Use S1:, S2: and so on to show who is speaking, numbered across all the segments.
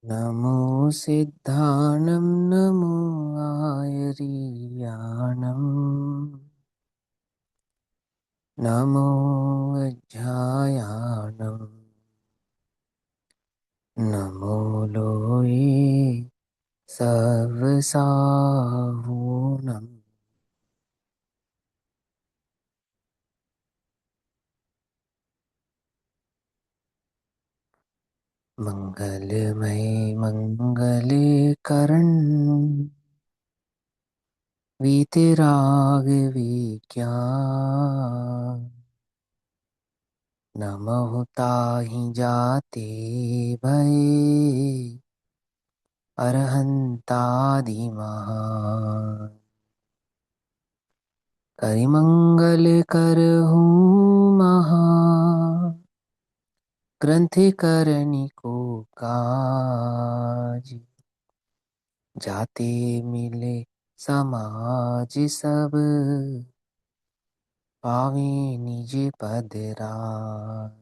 S1: नमो सिद्धाणं नमो आयर्याणं नमो वज्रायाणं नमो लोये सर्वसाहूणम् मंगलमय मंगले करण वीतराग विज्ञान नमो ताहि जाते भये अरहंतादिमहा करिमंगल करहूँ महा ग्रंथ करनी को काज जाते मिले समाज सब पावे निज पद राज।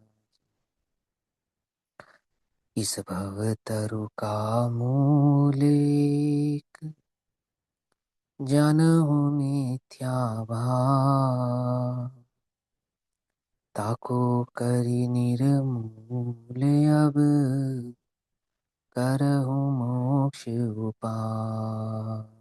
S1: इस भव तरु का मूलेक जनहु मिथ्या भाव ताको करि निर्मूल अब करहु मोक्ष उपाय।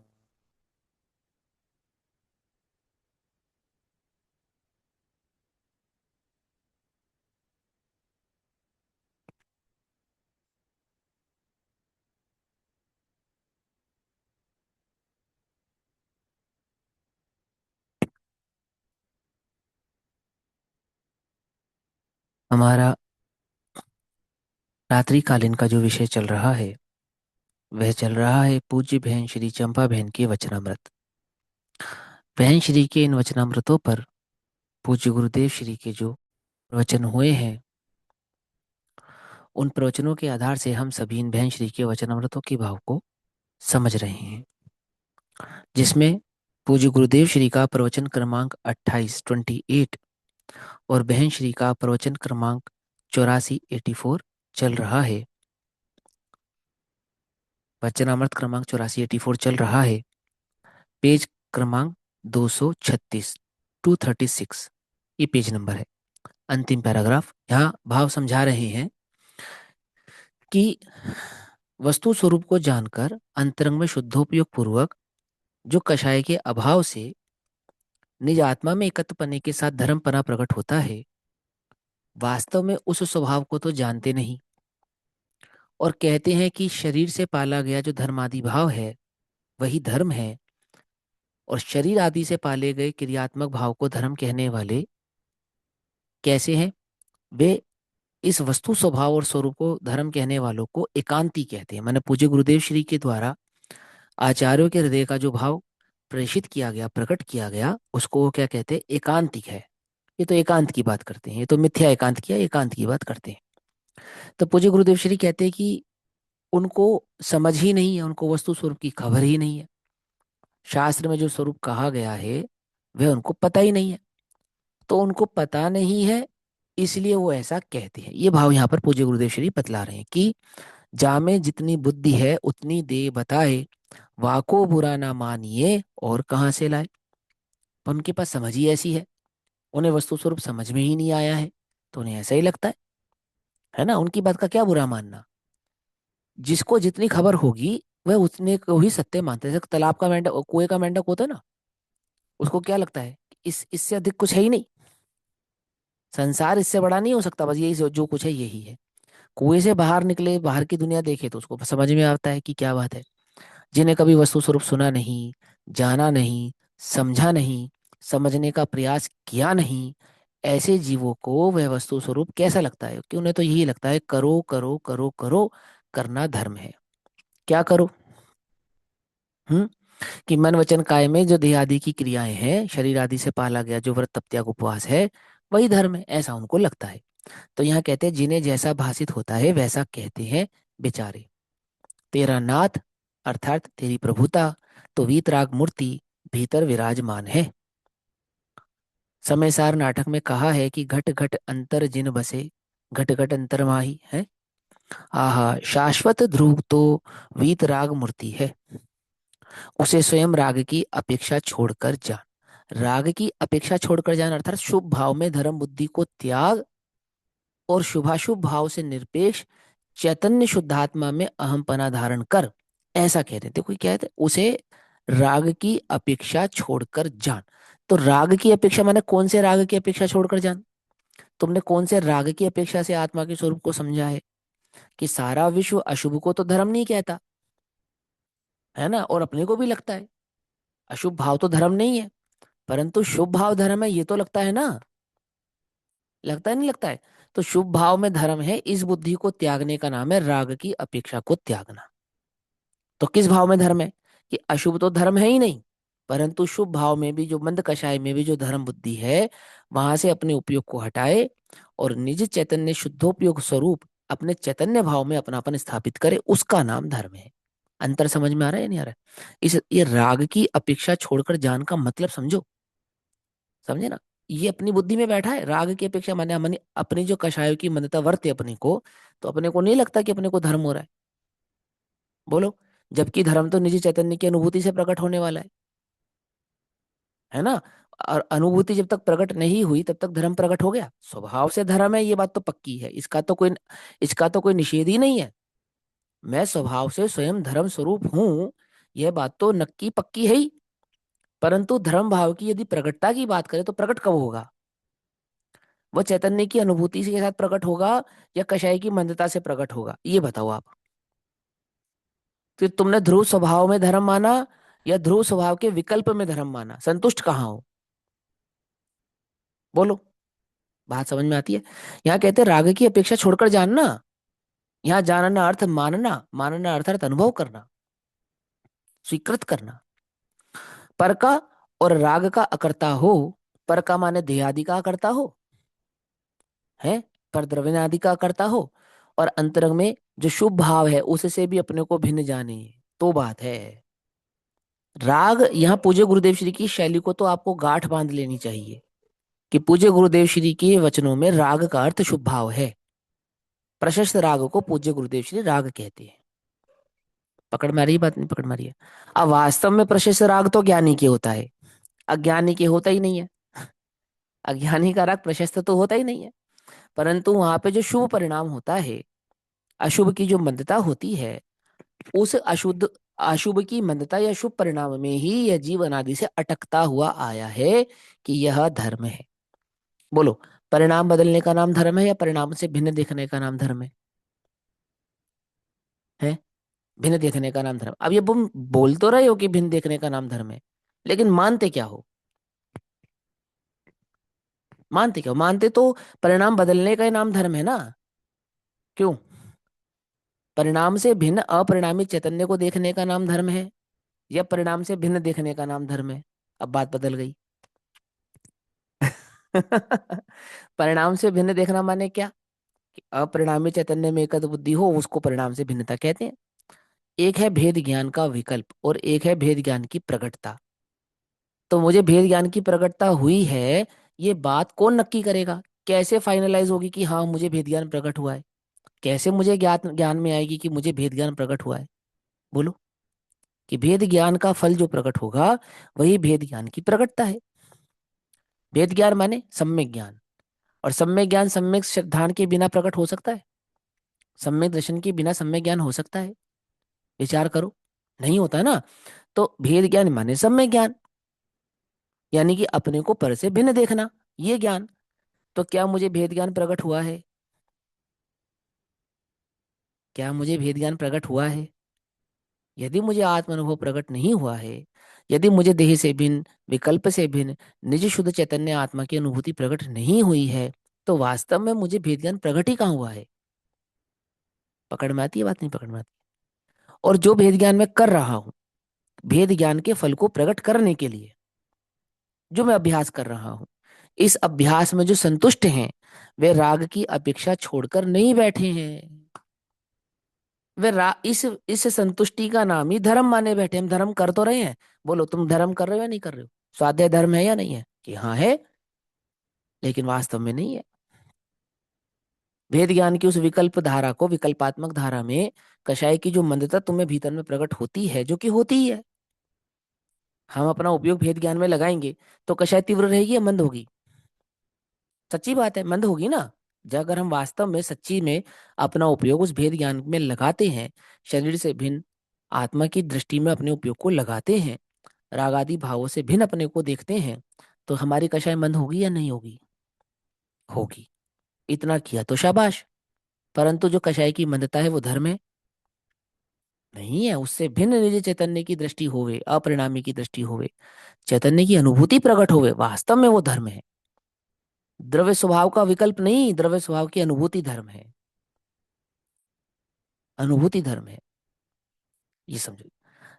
S1: हमारा रात्रिकालीन का जो विषय चल रहा है वह चल रहा है पूज्य बहन श्री चंपा बहन के वचनामृत। बहन श्री के इन वचनामृतों पर पूज्य गुरुदेव श्री के जो प्रवचन हुए हैं उन प्रवचनों के आधार से हम सभी इन बहन श्री के वचनामृतों के भाव को समझ रहे हैं, जिसमें पूज्य गुरुदेव श्री का प्रवचन क्रमांक 28 और बहन श्री का प्रवचन क्रमांक 84 चल रहा है। वचनामृत क्रमांक 84 चल रहा है। पेज क्रमांक 236 236 ये पेज नंबर है। अंतिम पैराग्राफ यहाँ भाव समझा रहे हैं कि वस्तु स्वरूप को जानकर अंतरंग में शुद्धोपयोग पूर्वक जो कषाय के अभाव से निज आत्मा में एकत्र पने के साथ धर्मपना प्रकट होता है, वास्तव में उस स्वभाव को तो जानते नहीं और कहते हैं कि शरीर से पाला गया जो धर्मादि भाव है वही धर्म है, और शरीर आदि से पाले गए क्रियात्मक भाव को धर्म कहने वाले कैसे हैं? वे इस वस्तु स्वभाव और स्वरूप को धर्म कहने वालों को एकांती कहते हैं। मैंने पूज्य गुरुदेव श्री के द्वारा आचार्यों के हृदय का जो भाव प्रेषित किया गया, प्रकट किया गया, उसको वो क्या कहते हैं? एकांतिक है। ये तो एकांत की बात करते हैं, ये तो मिथ्या एकांत किया, एकांत की बात करते हैं। तो पूज्य गुरुदेव श्री कहते हैं कि उनको समझ ही नहीं है, उनको वस्तु स्वरूप की खबर ही नहीं है। शास्त्र में जो स्वरूप कहा गया है वह उनको पता ही नहीं है। तो उनको पता नहीं है इसलिए वो ऐसा कहते हैं। ये भाव यहाँ पर पूज्य गुरुदेव श्री बतला रहे हैं कि जा में जितनी बुद्धि है उतनी दे बताए, वाको बुरा ना मानिए और कहाँ से लाए। पर उनके पास समझ ही ऐसी है, उन्हें वस्तु स्वरूप समझ में ही नहीं आया है, तो उन्हें ऐसा ही लगता है ना। उनकी बात का क्या बुरा मानना। जिसको जितनी खबर होगी वह उतने को ही सत्य मानते हैं। जैसे तालाब का मेंढक, कुएं का मेंढक होता है ना, उसको क्या लगता है? इससे अधिक कुछ है ही नहीं, संसार इससे बड़ा नहीं हो सकता, बस यही जो कुछ है यही है। कुएं से बाहर निकले, बाहर की दुनिया देखे तो उसको समझ में आता है कि क्या बात है। जिन्हें कभी वस्तु स्वरूप सुना नहीं, जाना नहीं, समझा नहीं, समझने का प्रयास किया नहीं, ऐसे जीवों को वह वस्तु स्वरूप कैसा लगता है? कि उन्हें तो यही लगता है करो करो करो करो, करना धर्म है। क्या करो? हम्म कि मन वचन काय में जो देह आदि की क्रियाएं हैं, शरीर आदि से पाला गया जो व्रत तप त्याग उपवास है, वही धर्म है, ऐसा उनको लगता है। तो यहाँ कहते हैं जिन्हें जैसा भासित होता है वैसा कहते हैं बेचारे। तेरा नाथ अर्थात तेरी प्रभुता तो वीतराग मूर्ति भीतर विराजमान है। समय सार नाटक में कहा है कि घट घट अंतर जिन बसे, घट घट अंतर माही है। आहा, शाश्वत ध्रुव तो वीतराग मूर्ति है, उसे स्वयं राग की अपेक्षा छोड़कर जान। राग की अपेक्षा छोड़कर जान अर्थात शुभ भाव में धर्म बुद्धि को त्याग और शुभाशुभ भाव से निरपेक्ष चैतन्य शुद्धात्मा में अहमपना धारण कर, ऐसा कह रहे थे। कोई कहते उसे राग की अपेक्षा छोड़कर जान। तो राग की अपेक्षा माने कौन से राग की अपेक्षा छोड़कर जान? तुमने कौन से राग की अपेक्षा से आत्मा के स्वरूप को समझा है? कि सारा विश्व अशुभ को तो धर्म नहीं कहता, है ना, और अपने को भी लगता है अशुभ भाव तो धर्म नहीं है, परंतु शुभ भाव धर्म है, ये तो लगता है ना। लगता है नहीं लगता है? तो शुभ भाव में धर्म है, इस बुद्धि को त्यागने का नाम है राग की अपेक्षा को त्यागना। तो किस भाव में धर्म है? कि अशुभ तो धर्म है ही नहीं, परंतु शुभ भाव में भी जो मंद कषाय में भी जो धर्म बुद्धि है, वहां से अपने उपयोग को हटाए और निज चैतन्य शुद्धोपयोग स्वरूप अपने चैतन्य भाव में अपनापन स्थापित करे, उसका नाम धर्म है। अंतर समझ में आ रहा है या नहीं आ रहा है? इस ये राग की अपेक्षा छोड़कर जान का मतलब समझो। समझे ना? ये अपनी बुद्धि में बैठा है, राग की अपेक्षा माने हमने अपनी जो कषायों की मंदता वर्ते अपने को, तो अपने को नहीं लगता कि अपने को धर्म हो रहा है। बोलो। जबकि धर्म तो निजी चैतन्य की अनुभूति से प्रकट होने वाला है ना। और अनुभूति जब तक प्रकट नहीं हुई तब तक धर्म प्रकट हो गया? स्वभाव से धर्म है, ये बात तो पक्की है, इसका तो कोई निषेध ही नहीं है। मैं स्वभाव से स्वयं धर्म स्वरूप हूं, यह बात तो नक्की पक्की है ही। परंतु धर्म भाव की यदि प्रकटता की बात करें तो प्रकट कब होगा? वह चैतन्य की अनुभूति के साथ प्रकट होगा या कषाय की मंदता से प्रकट होगा, ये बताओ आप। फिर तुमने ध्रुव स्वभाव में धर्म माना या ध्रुव स्वभाव के विकल्प में धर्म माना? संतुष्ट कहाँ हो? बोलो। बात समझ में आती है? यहाँ कहते हैं राग की अपेक्षा छोड़कर जानना। यहाँ जानना अर्थ मानना, मानना अर्थात अनुभव करना, स्वीकृत करना। पर का और राग का अकर्ता हो। पर का माने देहादि का अकर्ता हो, है, पर द्रव्यादि का अकर्ता हो, और अंतरंग में जो शुभ भाव है उससे भी अपने को भिन्न जाने, तो बात है। राग यहाँ पूज्य गुरुदेव श्री की शैली को तो आपको गांठ बांध लेनी चाहिए कि पूज्य गुरुदेव श्री के वचनों में राग का अर्थ शुभ भाव है। प्रशस्त राग को पूज्य गुरुदेव श्री राग कहते हैं। पकड़ में आ रही है बात? नहीं पकड़ में आ रही है? अब वास्तव में प्रशस्त राग तो ज्ञानी के होता है, अज्ञानी के होता ही नहीं है। अज्ञानी का राग प्रशस्त तो होता ही नहीं है। परंतु वहां पे जो शुभ परिणाम होता है, अशुभ की जो मंदता होती है, उस अशुभ की मंदता या शुभ परिणाम में ही यह जीव अनादि से अटकता हुआ आया है कि यह धर्म है। बोलो। परिणाम बदलने का नाम धर्म है या परिणाम से भिन्न देखने का नाम धर्म है? भिन्न देखने का नाम धर्म। अब ये तुम बोल तो रहे हो कि भिन्न देखने का नाम धर्म है, लेकिन मानते क्या हो? मानते क्या हो? मानते तो परिणाम बदलने का ही नाम धर्म है ना। क्यों? परिणाम से भिन्न अपरिणामी चैतन्य को देखने का नाम धर्म है, या परिणाम से भिन्न देखने का नाम धर्म है? अब बात बदल गई। परिणाम से भिन्न देखना माने क्या? कि अपरिणामी चैतन्य में एकत्व बुद्धि हो, उसको परिणाम से भिन्नता कहते हैं। एक है भेद ज्ञान का विकल्प और एक है भेद ज्ञान की प्रकटता। तो मुझे भेद ज्ञान की प्रकटता हुई है, ये बात कौन नक्की करेगा? कैसे फाइनलाइज होगी कि हाँ मुझे भेद ज्ञान प्रकट हुआ है? कैसे मुझे ज्ञान ज्ञान में आएगी कि मुझे भेद ज्ञान प्रकट हुआ है? बोलो। कि भेद ज्ञान का फल जो प्रकट होगा वही भेद ज्ञान की प्रकटता है। भेद ज्ञान माने सम्यक ज्ञान, और सम्यक ज्ञान सम्यक सिद्धांत के बिना प्रकट हो सकता है? सम्यक दर्शन के बिना सम्यक ज्ञान हो सकता है? विचार करो। नहीं होता ना। तो भेद ज्ञान माने सम्यक ज्ञान, यानी कि अपने को पर से भिन्न देखना, ये ज्ञान। तो क्या मुझे भेद ज्ञान प्रकट हुआ है? क्या मुझे भेद ज्ञान प्रकट हुआ है? यदि मुझे आत्म अनुभव प्रकट नहीं हुआ है, यदि मुझे देह से भिन्न, विकल्प से भिन्न, निज शुद्ध चैतन्य आत्मा की अनुभूति प्रकट नहीं हुई है, तो वास्तव में मुझे भेद ज्ञान प्रकट ही कहाँ हुआ है? पकड़ में आती है बात? नहीं पकड़ में आती? और जो भेद ज्ञान मैं कर रहा हूं, भेद ज्ञान के फल को प्रकट करने के लिए जो मैं अभ्यास कर रहा हूं, इस अभ्यास में जो संतुष्ट हैं, वे राग की अपेक्षा छोड़कर नहीं बैठे हैं। इस संतुष्टि का नाम ही धर्म माने बैठे। हम धर्म कर तो रहे हैं। बोलो, तुम धर्म कर रहे हो या नहीं कर रहे हो? स्वाध्याय धर्म है या नहीं है? कि हाँ है, लेकिन वास्तव में नहीं है। भेद ज्ञान की उस विकल्प धारा को, विकल्पात्मक धारा में कषाय की जो मंदता तुम्हें भीतर में प्रकट होती है, जो कि होती ही है, हम अपना उपयोग भेद ज्ञान में लगाएंगे तो कषाय तीव्र रहेगी या मंद होगी? सच्ची बात है, मंद होगी ना। जब अगर हम वास्तव में सच्ची में अपना उपयोग उस भेद ज्ञान में लगाते हैं, शरीर से भिन्न आत्मा की दृष्टि में अपने उपयोग को लगाते हैं, राग आदि भावों से भिन्न अपने को देखते हैं, तो हमारी कषाय मंद होगी या नहीं होगी? होगी। इतना किया तो शाबाश। परंतु जो कषाय की मंदता है वो धर्म है? नहीं है। उससे भिन्न निज चैतन्य की दृष्टि होवे, अपरिणामी की दृष्टि होवे, चैतन्य की अनुभूति प्रकट होवे, वास्तव में वो धर्म है। द्रव्य स्वभाव का विकल्प नहीं, द्रव्य स्वभाव की अनुभूति धर्म है। अनुभूति धर्म है, ये समझो।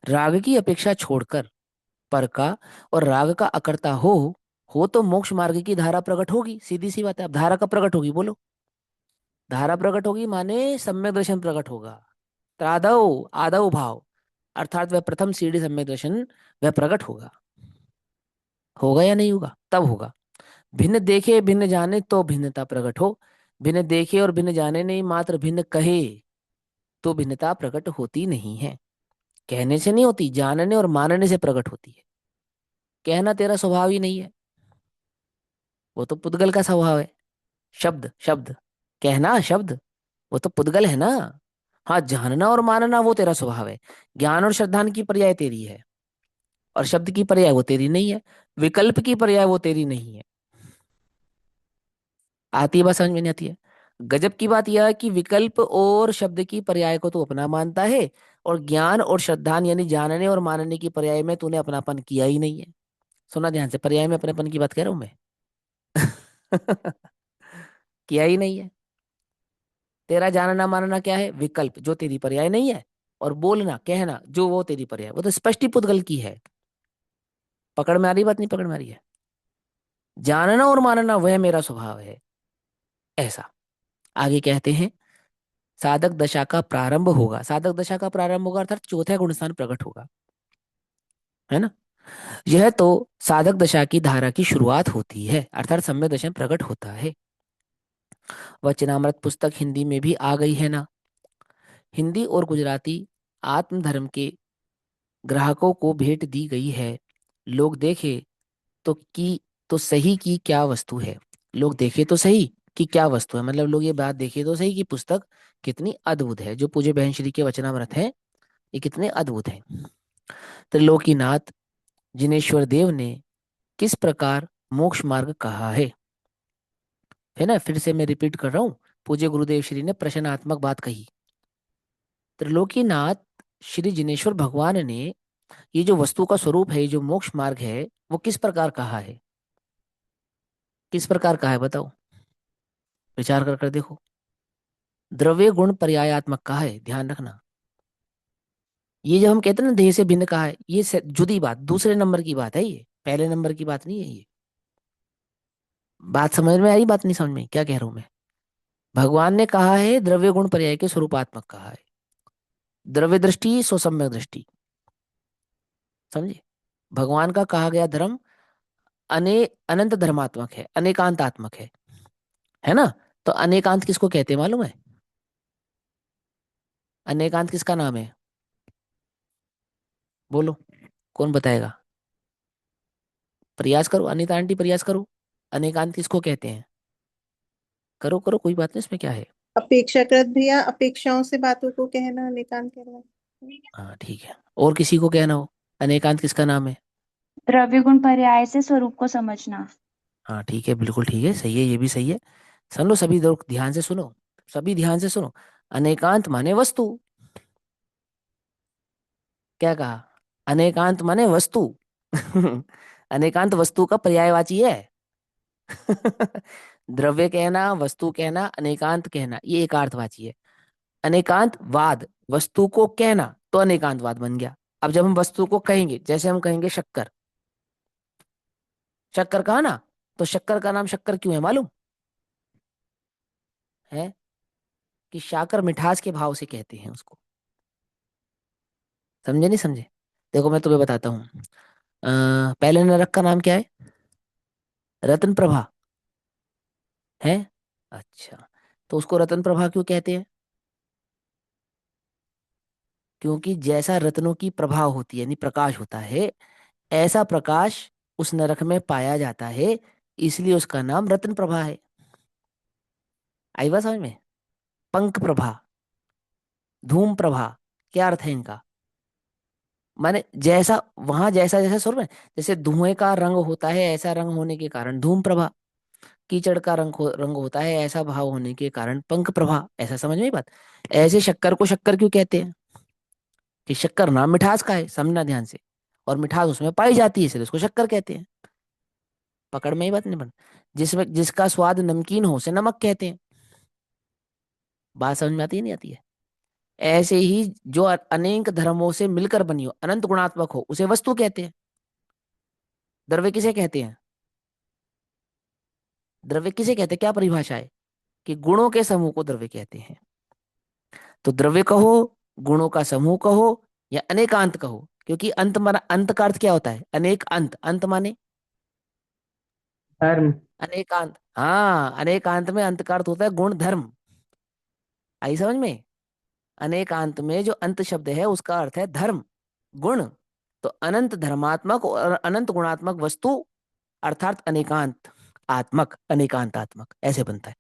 S1: राग की अपेक्षा छोड़कर पर का और राग का अकर्ता हो तो मोक्ष मार्ग की धारा प्रकट होगी, सीधी सी बात है। अब धारा कब प्रकट होगी बोलो? धारा प्रकट होगी माने सम्यक दर्शन प्रकट होगा। त्रादव आदव भाव, अर्थात वह प्रथम सीढ़ी सम्यक दर्शन, वह प्रकट होगा। होगा या नहीं होगा? तब होगा। भिन्न देखे भिन्न जाने तो भिन्नता प्रकट हो, भिन्न देखे और भिन्न जाने नहीं, मात्र भिन्न कहे तो भिन्नता प्रकट होती नहीं है। कहने से नहीं होती, जानने और मानने से प्रकट होती है। कहना तेरा स्वभाव ही नहीं है, वो तो पुद्गल का स्वभाव है। शब्द शब्द, कहना शब्द, वो तो पुद्गल है ना। हाँ, जानना और मानना वो तेरा स्वभाव है। ज्ञान और श्रद्धान की पर्याय तेरी है, और शब्द की पर्याय वो तेरी नहीं है, विकल्प की पर्याय वो तेरी नहीं है। आती है बात समझ में? नहीं आती है? गजब की बात यह है कि विकल्प और शब्द की पर्याय को तू अपना मानता है, और ज्ञान और श्रद्धान यानी जानने और मानने की पर्याय में तूने अपनापन किया ही नहीं है। सुना ध्यान से, पर्याय में अपनेपन की बात कह रहा हूं मैं। किया ही नहीं है। तेरा जानना मानना क्या है? विकल्प, जो तेरी पर्याय नहीं है, और बोलना कहना जो वो तेरी पर्याय, वो तो स्पष्ट ही पुद्गल की है। पकड़ में आ रही बात? नहीं पकड़ में आ रही है? जानना और मानना वह मेरा स्वभाव है, ऐसा। आगे कहते हैं, साधक दशा का प्रारंभ होगा, साधक दशा का प्रारंभ होगा अर्थात चौथा गुणस्थान प्रकट होगा, है ना। यह तो साधक दशा की धारा की शुरुआत होती है, अर्थात सम्यक दर्शन प्रकट होता है। वचनामृत पुस्तक हिंदी में भी आ गई है ना। हिंदी और गुजराती आत्मधर्म के ग्राहकों को भेंट दी गई है। लोग देखे तो की तो सही की क्या वस्तु है। लोग देखे तो सही कि क्या वस्तु है, मतलब लोग ये बात देखे तो सही कि पुस्तक कितनी अद्भुत है। जो पूज्य बहन श्री के वचनामृत है, ये कितने अद्भुत हैं। त्रिलोकीनाथ जिनेश्वर देव ने किस प्रकार मोक्ष मार्ग कहा है ना। फिर से मैं रिपीट कर रहा हूँ, पूज्य गुरुदेव श्री ने प्रश्नात्मक बात कही। त्रिलोकीनाथ श्री जिनेश्वर भगवान ने ये जो वस्तु का स्वरूप है, ये जो मोक्ष मार्ग है, वो किस प्रकार कहा है? किस प्रकार कहा है बताओ? विचार कर कर देखो। द्रव्य गुण पर्यायात्मक कहा है, ध्यान रखना। ये जो हम कहते हैं ना देह से भिन्न कहा है, ये जुदी बात, दूसरे नंबर की बात है, ये पहले नंबर की बात नहीं है ये। बात समझ में आई? बात नहीं समझ में? क्या कह रहा हूं मैं? भगवान ने कहा है द्रव्य गुण पर्याय के स्वरूपात्मक कहा है। द्रव्य दृष्टि सो सम्यक दृष्टि, समझे। भगवान का कहा गया धर्म अने अनंत धर्मात्मक है, अनेकांतात्मक है ना। तो अनेकांत किसको कहते हैं मालूम है? अनेकांत किसका नाम है? बोलो, कौन बताएगा? प्रयास करो अनिता आंटी, प्रयास करो। अनेकांत किसको कहते हैं? करो करो, कोई बात नहीं, इसमें क्या है।
S2: अपेक्षाकृत भैया, अपेक्षाओं से बातों को कहना निकाल कहना।
S1: हाँ ठीक है, और किसी को कहना हो, अनेकांत किसका नाम है?
S3: द्रव्य गुण पर्याय से स्वरूप को समझना।
S1: हाँ ठीक है, बिल्कुल ठीक है, सही है, ये भी सही है। सुन लो सभी लोग, ध्यान से सुनो, सभी ध्यान से सुनो। अनेकांत माने वस्तु। क्या कहा? अनेकांत माने वस्तु। अनेकांत वस्तु का पर्यायवाची है। द्रव्य कहना, वस्तु कहना, अनेकांत कहना, ये एक अर्थवाची है। अनेकांत वाद, वस्तु को कहना तो अनेकांतवाद बन गया। अब जब हम वस्तु को कहेंगे, जैसे हम कहेंगे शक्कर, शक्कर कहा ना, तो शक्कर का नाम शक्कर क्यों है मालूम है? कि शाकर मिठास के भाव से कहते हैं उसको। समझे नहीं समझे? देखो मैं तुम्हें बताता हूँ। पहले नरक का नाम क्या है? रत्न प्रभा है। अच्छा, तो उसको रत्न प्रभा क्यों कहते हैं? क्योंकि जैसा रत्नों की प्रभा होती है यानी प्रकाश होता है, ऐसा प्रकाश उस नरक में पाया जाता है, इसलिए उसका नाम रत्न प्रभा है। आई बात समझ में? पंख प्रभा, धूम प्रभा, क्या अर्थ है इनका? माने जैसा वहां जैसा जैसा स्वरूप है, जैसे धुएं का रंग होता है ऐसा रंग होने के कारण धूम प्रभा, कीचड़ का रंग होता है ऐसा भाव होने के कारण पंख प्रभा। ऐसा समझ में ही बात? ऐसे शक्कर को शक्कर क्यों कहते हैं? कि शक्कर नाम मिठास का है, समझना ध्यान से, और मिठास उसमें पाई जाती है इसलिए उसको शक्कर कहते हैं। पकड़ में ही बात नहीं बन? जिसमें जिसका स्वाद नमकीन हो उसे नमक कहते हैं। बात समझ में आती है नहीं आती है? ऐसे ही जो अनेक धर्मों से मिलकर बनी हो, अनंत गुणात्मक हो, उसे वस्तु कहते हैं। द्रव्य किसे कहते हैं? द्रव्य किसे कहते हैं, क्या परिभाषा है? कि गुणों के समूह को द्रव्य कहते हैं। तो द्रव्य कहो, गुणों का समूह कहो, या अनेकांत कहो, क्योंकि अंत माना, अंत का अर्थ क्या होता है? अनेक अंत, अंत माने
S4: धर्म।
S1: अनेकांत। हाँ, अनेकांत में अंत का अर्थ होता है गुण धर्म। आई समझ में? अनेकांत में जो अंत शब्द है उसका अर्थ है धर्म, गुण। तो अनंत धर्मात्मक और अनंत गुणात्मक वस्तु, अर्थात अनेकांत आत्मक, अनेकांतात्मक, ऐसे बनता है।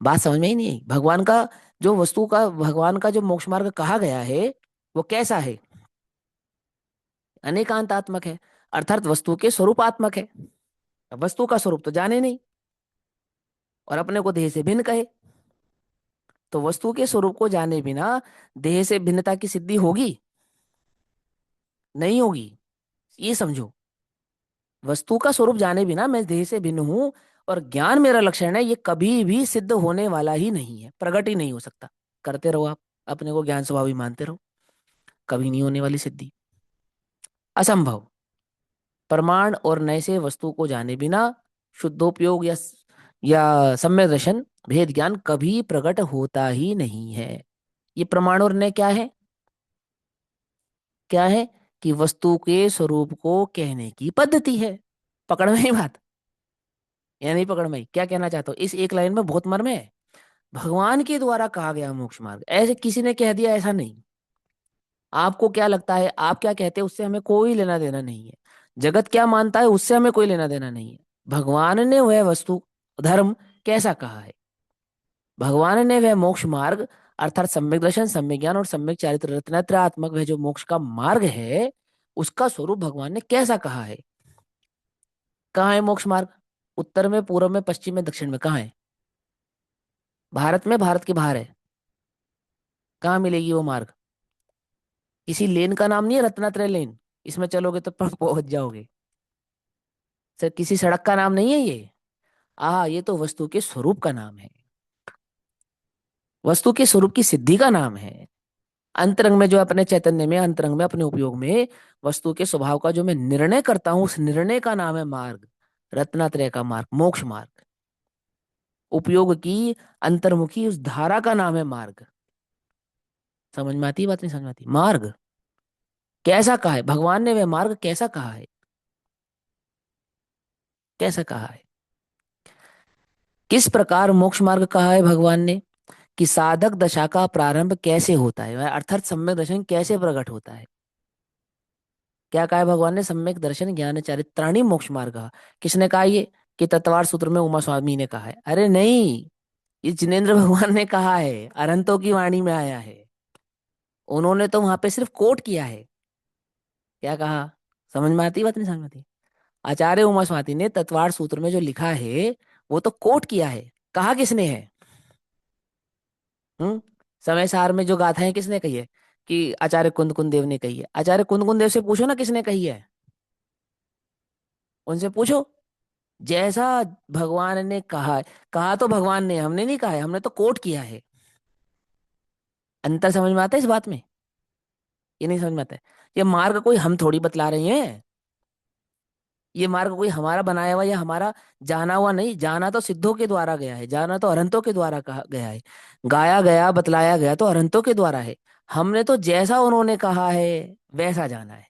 S1: बात समझ में ही नहीं आई? भगवान का जो वस्तु का, भगवान का जो मोक्ष मार्ग कहा गया है वो कैसा है? अनेकांतात्मक है, अर्थात वस्तु के स्वरूपात्मक है। अब वस्तु का स्वरूप तो जाने नहीं, और अपने को देह से भिन्न कहे, तो वस्तु के स्वरूप को जाने बिना देह से भिन्नता की सिद्धि होगी? नहीं होगी। ये समझो, वस्तु का स्वरूप जाने बिना मैं देह से भिन्न हूं और ज्ञान मेरा लक्षण है, ये कभी भी सिद्ध होने वाला ही नहीं है, प्रकट ही नहीं हो सकता। करते रहो आप, अपने को ज्ञान स्वभाव ही मानते रहो, कभी नहीं होने वाली सिद्धि, असंभव। प्रमाण और नए से वस्तु को जाने बिना शुद्धोपयोग या सम्यक दर्शन, भेद ज्ञान कभी प्रकट होता ही नहीं है। ये प्रमाण और नए क्या है? क्या है? कि वस्तु के स्वरूप को कहने की पद्धति है। पकड़ में ही बात? या नहीं पकड़ में आई? क्या कहना चाहता हूँ, इस एक लाइन में बहुत मर्म है। भगवान के द्वारा कहा गया मोक्ष मार्ग, ऐसे किसी ने कह दिया ऐसा नहीं। आपको क्या लगता है, आप क्या कहते हैं, उससे हमें कोई लेना देना नहीं है। जगत क्या मानता है उससे हमें कोई लेना देना नहीं है। भगवान ने वह वस्तु, धर्म कैसा कहा है, भगवान ने वह मोक्ष मार्ग, अर्थात सम्यक दर्शन, सम्यक ज्ञान और सम्यक चारित्र रत्नात्रयात्मक वह जो मोक्ष का मार्ग है, उसका स्वरूप भगवान ने कैसा कहा है। कहाँ है मोक्ष मार्ग? उत्तर में, पूर्व में, पश्चिम में, दक्षिण में, कहाँ है? भारत में, भारत के बाहर है? कहाँ मिलेगी वो मार्ग? किसी लेन का नाम नहीं है, रत्नात्रय लेन, इसमें चलोगे तो पहुंच जाओगे। सर, किसी सड़क का नाम नहीं है ये। ये तो वस्तु के स्वरूप का नाम है, वस्तु के स्वरूप की सिद्धि का नाम है। अंतरंग में जो अपने चैतन्य में, अंतरंग में अपने उपयोग में वस्तु के स्वभाव का जो मैं निर्णय करता हूं, उस निर्णय का नाम है मार्ग, रत्नात्रय का मार्ग, मोक्ष मार्ग। उपयोग की अंतर्मुखी उस धारा का नाम है मार्ग। समझ में आती है बात नहीं समझ में आती? मार्ग कैसा कहा है भगवान ने, वह मार्ग कैसा कहा है, कैसा कहा है, किस प्रकार मोक्ष मार्ग कहा है भगवान ने, कि साधक दशा का प्रारंभ कैसे होता है, अर्थात सम्यक दर्शन कैसे प्रकट होता है। क्या कहा है भगवान ने? सम्यक दर्शन ज्ञान चारित्राणी मोक्ष मार्ग। किसने कहा ये? कि तत्वार सूत्र में उमा स्वामी ने कहा है? अरे नहीं, ये जिनेन्द्र भगवान ने कहा है, अरंतों की वाणी में आया है। उन्होंने तो वहां पे सिर्फ कोट किया है। क्या कहा? समझ में आती बात नहीं समझ में आती? आचार्य उमा स्वाति ने तत्वार सूत्र में जो लिखा है वो तो कोट किया है, कहा किसने है? हम्म समय सार में जो गाथाएं किसने कही है? कि आचार्य कुंद कुंद देव ने कही है। आचार्य कुंद कुंद देव से पूछो ना किसने कही है, उनसे पूछो। जैसा भगवान ने कहा है, कहा तो भगवान ने, हमने नहीं कहा है, हमने तो कोट किया है। अंतर समझ में आता है इस बात में? ये नहीं समझ में आता है? ये मार्ग कोई हम थोड़ी बतला रहे हैं, ये मार्ग कोई हमारा बनाया हुआ या हमारा जाना हुआ नहीं। जाना तो सिद्धों के द्वारा गया है, जाना तो अरहंतों के द्वारा कहा गया है, गाया गया बतलाया गया तो अरहंतों के द्वारा है। हमने तो जैसा उन्होंने कहा है वैसा जाना है,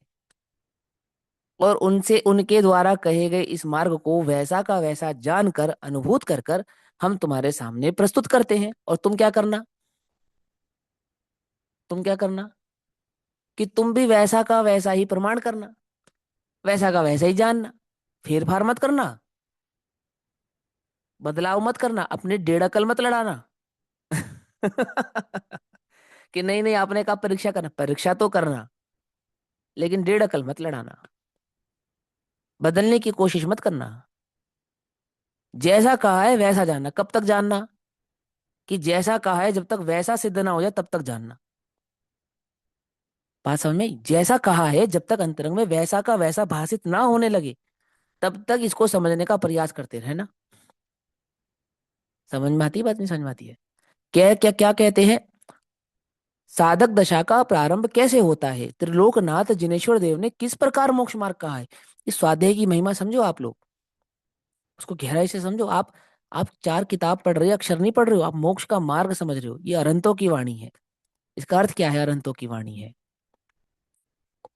S1: और उनसे, उनके द्वारा कहे गए इस मार्ग को वैसा का वैसा जानकर, अनुभूत कर कर हम तुम्हारे सामने प्रस्तुत करते हैं, और तुम क्या करना, तुम क्या करना कि तुम भी वैसा का वैसा ही प्रमाण करना, वैसा का वैसा ही जानना, फेर फार मत करना, बदलाव मत करना, अपने डेढ़ अकल मत लड़ाना। कि नहीं नहीं, आपने कहा परीक्षा करना, परीक्षा तो करना, लेकिन डेढ़ अकल मत लड़ाना, बदलने की कोशिश मत करना। जैसा कहा है वैसा जानना। कब तक जानना? कि जैसा कहा है जब तक वैसा सिद्ध ना हो जाए तब तक जानना। बात समझ में आई? जैसा कहा है जब तक अंतरंग में वैसा का वैसा भाषित ना होने लगे तब तक इसको समझने का प्रयास करते रहना। समझ में आती है बात, नहीं समझ में आती है? क्या क्या क्या कहते हैं? साधक दशा का प्रारंभ कैसे होता है, त्रिलोकनाथ जिनेश्वर देव ने किस प्रकार मोक्ष मार्ग कहा है। इस स्वाध्याय की महिमा समझो आप लोग, उसको गहराई से समझो। आप चार किताब पढ़ रहे हो, अक्षर नहीं पढ़ रहे हो, आप मोक्ष का मार्ग समझ रहे हो। ये अरंतों की वाणी है। इसका अर्थ क्या है? अरंतों की वाणी है।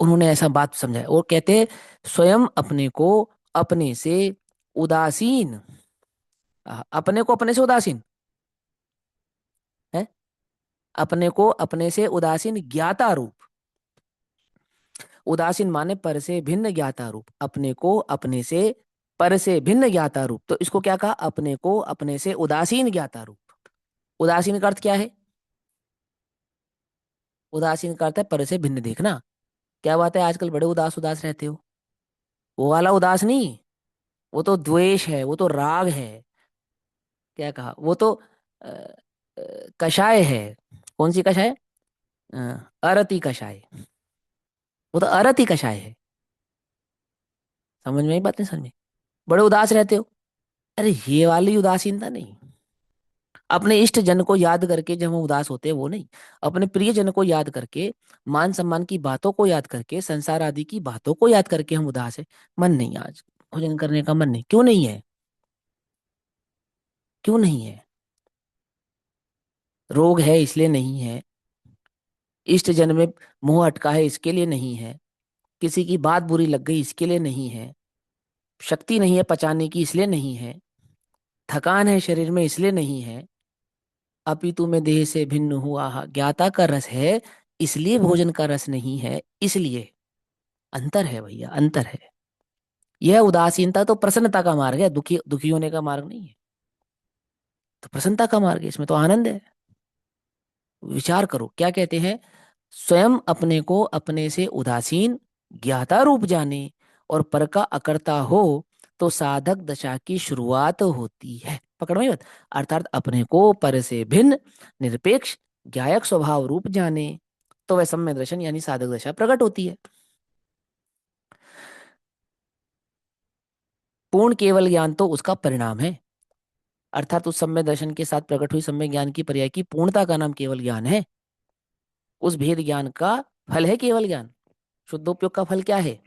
S1: उन्होंने ऐसा बात समझाया और कहते हैं स्वयं अपने को अपने से उदासीन, अपने को अपने से उदासीन है, अपने को अपने से उदासीन ज्ञाता रूप। उदासीन माने पर से भिन्न ज्ञाता रूप, अपने को अपने से पर से भिन्न ज्ञाता रूप। तो इसको क्या कहा? अपने को अपने से उदासीन ज्ञाता रूप। उदासीन का अर्थ क्या है? उदासीन का अर्थ है पर से भिन्न देखना। क्या बात है, आजकल बड़े उदास उदास रहते हो? वो वाला उदास नहीं, वो तो द्वेष है, वो तो राग है। क्या कहा? वो तो कषाय है। कौन सी कषाय? अरति कषाय। वो तो अरति कषाय है। समझ में आई बात, नहीं समझ में? बड़े उदास रहते हो, अरे ये वाली उदासीनता नहीं। अपने इष्ट जन को याद करके जब हम उदास होते हैं वो नहीं, अपने प्रिय जन को याद करके, मान सम्मान की बातों को याद करके, संसार आदि की बातों को याद करके हम उदास है। मन नहीं, आज भोजन करने का मन नहीं। क्यों नहीं है? क्यों नहीं है? रोग है इसलिए नहीं है, इष्ट जन में मोह अटका है इसके लिए नहीं है, किसी की बात बुरी लग गई इसके लिए नहीं है, शक्ति नहीं है पचाने की इसलिए नहीं है, थकान है शरीर में इसलिए नहीं है, अपितु में देह से भिन्न हुआ ज्ञाता का रस है इसलिए भोजन का रस नहीं है। इसलिए अंतर है भैया, अंतर है। यह उदासीनता तो प्रसन्नता का मार्ग है, दुखी दुखी होने का मार्ग नहीं है। तो प्रसन्नता का मार्ग है, इसमें तो आनंद है। विचार करो क्या कहते हैं। स्वयं अपने को अपने से उदासीन ज्ञाता रूप जाने और पर का अकर्ता हो तो साधक दशा की शुरुआत होती है। पकड़ में बात? अर्थात अपने को पर से भिन्न निरपेक्ष ज्ञायक स्वभाव रूप जाने तो वह सम्य दर्शन यानी साधक दशा प्रकट होती है। पूर्ण केवल ज्ञान तो उसका परिणाम है। अर्थात उस सम्य दर्शन के साथ प्रकट हुई सम्य ज्ञान की पर्याय की पूर्णता का नाम केवल ज्ञान है। उस भेद ज्ञान का फल है केवल ज्ञान। शुद्धोपयोग का फल क्या है?